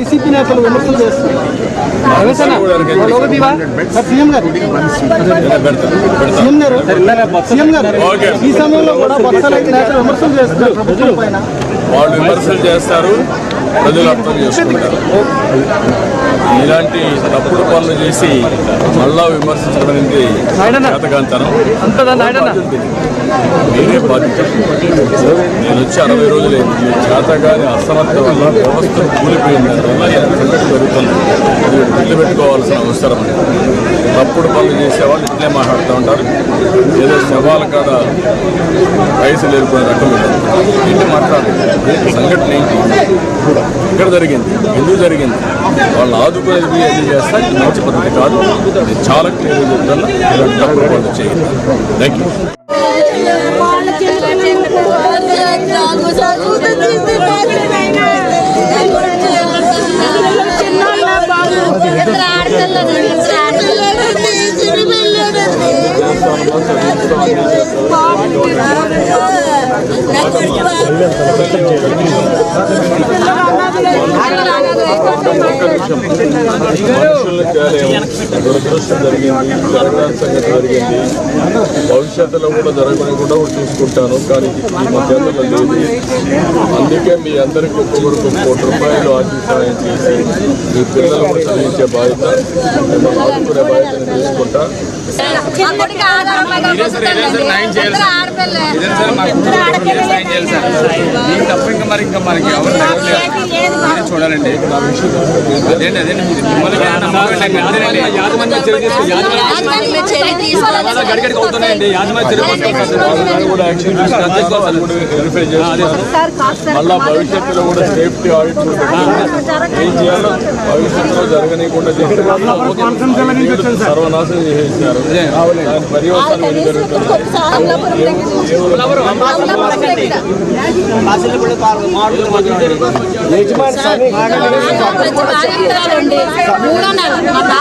YCP నేతలు విమర్శలు చేస్తున్నారు. సీఎం గారు ఈ సమయంలో కూడా బొత్స నేతలు విమర్శలు చేస్తున్నారు ప్రభుత్వం పైన. వాళ్ళు విమర్శలు చేస్తారు, ప్రజలు అర్థం చేసుకుంటారు. ఇలాంటి తప్పుడు పనులు చేసి మళ్ళా విమర్శించడం చేతగాంతనం. నేనే బాధ్యత. నేను వచ్చి 60 రోజులైంది. చేతగాని అసమర్థత వల్ల వ్యవస్థ కూలిపోయింది. అందువల్ల సంఘటన జరుగుతుంది. అది గుర్తుపెట్టుకోవాల్సిన అవసరం. తప్పుడు పనులు చేసేవాళ్ళు ఇట్లే మాట్లాడుతూ ఉంటారు. ఏదో శవాల కాడ వయసు లేరుకునే రకం ఏంటి మాట్లాడాలి. సంఘటన ఏంటి, ఎక్కడ జరిగింది, ఎందుకు జరిగింది, వాళ్ళు ఆదుకునేది అది చేస్తా. ఇది మంచి పద్ధతి కాదు. నేను చాలా క్లియర్గా చెప్తున్నా. ఇలాంటి తప్పుడు పనులు చేయండి. Thank you. దురదృష్టం జరిగింది, జరగడానికి సంగతి జరిగింది. భవిష్యత్తులో కూడా జరగకుండా చూసుకుంటాను. కానీ ఈ మధ్యలో లేదు. అందుకే మీ అందరికీ ఒక్కొక్కరికి ₹1 కోటి ఆర్థిక సాయం చేసి మీ పిల్లలు కూడా చదివించే బాధ్యత, ఆదుకునే బాధ్యతను తీసుకుంటా. చూడాలండి మళ్ళా భవిష్యత్తులో కూడా సేఫ్టీ ఆడిట్ ఏం చేయాలో భవిష్యత్తులో జరగనీయకుండా సర్వనాశనం చేసేసారు. దాని పర్యవసానం ఏం జరుగుతుంది?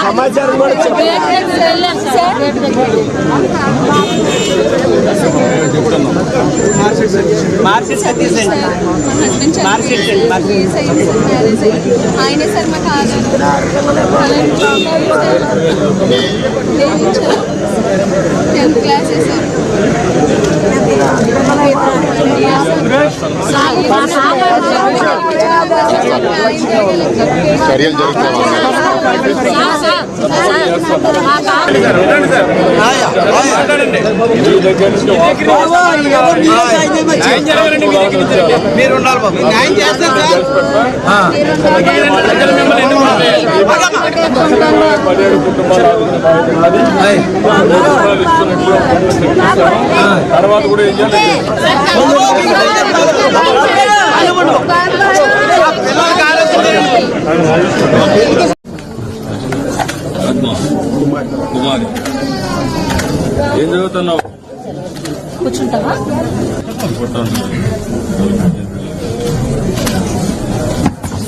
సమాచారం కూడా ఆయనే సార్ మాకు టెన్త్ క్లాస్ సార్. చర్యలు జరుగుతాయి. మీరు ఉండాలి బాబు, న్యాయం చేస్తారు సార్. తర్వాత కూడా ఏం చేయాలి? కుమారి ఏం చదువుతున్నావు? కూర్చుంటావా?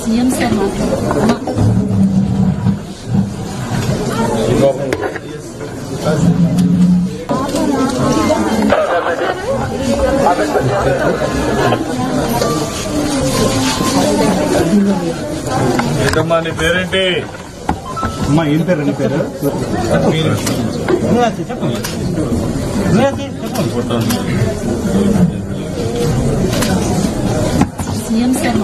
సీఎం సార్ ఏంటమ్మా నీ పేరేంటి? అమ్మా ఏం పేరు? నీ పేరు సీఎం సార్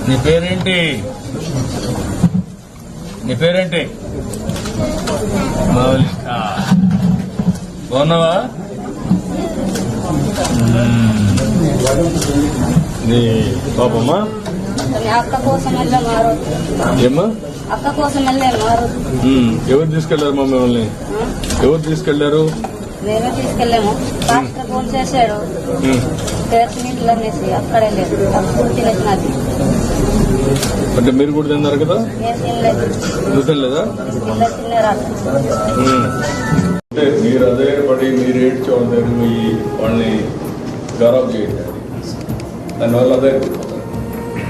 నీ పేరేంటి? నీ పేరేంటి? మౌలిక. బాగున్నావా? నీ పాపమ్మా అక్క కోసం వెళ్ళాము. ఏమ్మా? అక్క కోసం వెళ్ళాము. ఎవరు తీసుకెళ్లారు మా మిమ్మల్ని? ఎవరు తీసుకెళ్లారు? మేమే తీసుకెళ్ళాము. డాక్టర్ ఫోన్ చేశాడు, ఇంట్లో అనేసి అక్కడే లేదు. అప్పుడు తినేసినది. అంటే మీరు కూడా తిన్నారు కదా? నేను తినలేదు. నువ్వు తినలేదా? తిన్నారా? అంటే మీరు అదే పడి మీరు ఏడ్చోండి, వాళ్ళని గౌరవ చేయండి. దానివల్ల అదే అయిపోతుంది.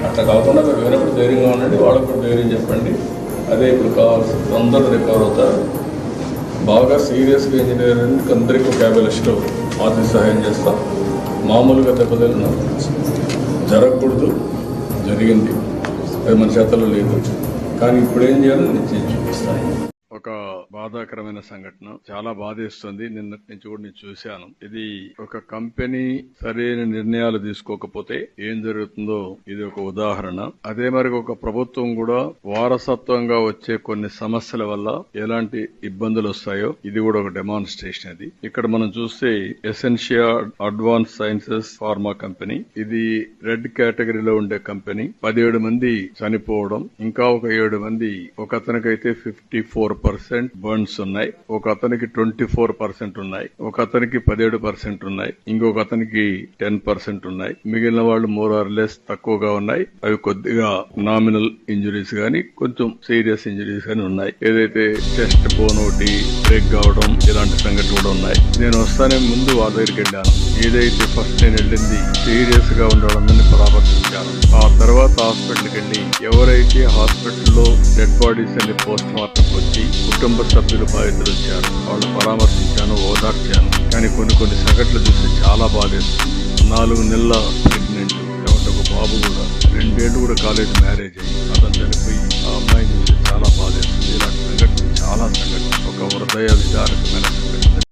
అట్లా కాకుండా మీరు వేరేప్పుడు ధైర్యంగా ఉండండి, వాళ్ళకు కూడా ధైర్యం చెప్పండి. అదే ఇప్పుడు కావాల్సి అందరూ రికవర్ అవుతారు. బాగా సీరియస్గా ఇంజనీరింగ్ అందరికీ ఒక 50 లక్షలు ఆర్థిక సహాయం చేస్తాం. మామూలుగా దెబ్బతిన్న జరగకూడదు, జరిగింది, అది మన చేతల్లో లేదు. కానీ ఇప్పుడు ఏం చేయాలో నేను చేసి చూపిస్తాను. ఒక బాధాకరమైన సంఘటన, చాలా బాధేస్తుంది. నిన్నటి నుంచి కూడా నేను చూశాను. ఇది ఒక కంపెనీ సరైన నిర్ణయాలు తీసుకోకపోతే ఏం జరుగుతుందో ఇది ఒక ఉదాహరణ. అదే మరి ఒక ప్రభుత్వం కూడా వారసత్వంగా వచ్చే కొన్ని సమస్యల వల్ల ఎలాంటి ఇబ్బందులు వస్తాయో ఇది కూడా ఒక డెమాన్స్ట్రేషన్. అది ఇక్కడ మనం చూస్తే Essentia advance sciences pharma company, ఇది రెడ్ కేటగిరీలో ఉండే కంపెనీ. 17 మంది చనిపోవడం, ఇంకా ఒక 7 మంది, ఒక అతనికైతే 54% బర్న్స్ ఉన్నాయి, ఒక అతనికి 24% ఉన్నాయి, ఒక అతనికి 17% ఉన్నాయి, ఇంకొక అతనికి 10% ఉన్నాయి. మిగిలిన వాళ్ళు మోర్ ఆర్ లెస్ తక్కువగా ఉన్నాయి. అవి కొద్దిగా నామినల్ ఇంజురీస్ గానీ కొంచెం సీరియస్ ఇంజురీస్ గానీ ఉన్నాయి. ఏదైతే చెస్ట్ బోన్ ఒకటి బ్రేక్ కావడం ఇలాంటి సంఘటనలు కూడా ఉన్నాయి. నేను వస్తానే ముందు వాళ్ళ దగ్గరికి వెళ్ళాను. ఏదైతే ఫస్ట్ నేను వెళ్ళింది సీరియస్ గా ఉండడంని పరామర్శించాను. ఆ తర్వాత హాస్పిటల్కి వెళ్ళి ఎవరైతే హాస్పిటల్లో డెడ్ బాడీస్ అన్ని పోస్ట్ మార్టం వచ్చి కుటుంబ సభ్యులు బాధితులు వచ్చారు, వాళ్ళు పరామర్శించాను, ఓదార్చాను. కానీ కొన్ని సంఘటనలు చూస్తే చాలా బాధేస్తుంది. 4 నెలల ప్రెగ్నెంట్, కాబట్టి ఒక బాబు కూడా 2 ఏళ్ళు కూడా కాలేజ్ మ్యారేజ్ అయ్యి అతను చనిపోయి ఆ అమ్మాయిని చూస్తే చాలా బాధేస్తుంది. ఇలాంటి సంఘటనలు చాలా సంఘటన ఒక హృదయ విదారకమైన